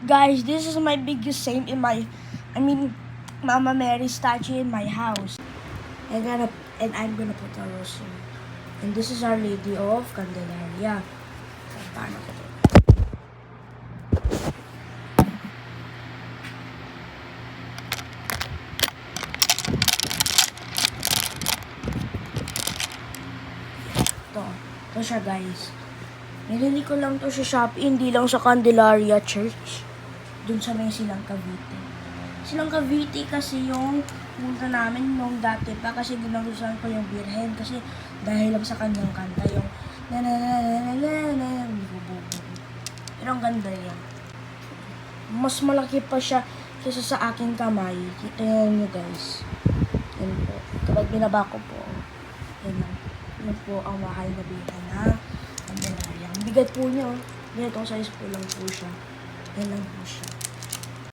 Guys, this is my biggest saint in Mama Mary's statue in my house. And I'm gonna put a rosary. And this is Our Lady of Candelaria. Paano ko to? Ito siya guys. Nilili ko lang to sa Shopee, hindi lang sa Candelaria Church. Dun sa may Silang Cavite. Silang Cavite kasi yung punta namin nung dati pa kasi ginagustuhan ko yung Birhen kasi dahil lang sa kanyang kanta yung na na na na na na na. Pero ang ganda yan. Mas malaki pa siya kaysa sa aking kamay. Tingnan nyo guys. Yan po. Kapag binaba ko po. Yan lang. Yan po ang mahal na Birhen na Candelaria. Ang bigat po niya. Ganitong size po lang po siya. Yan lang po siya.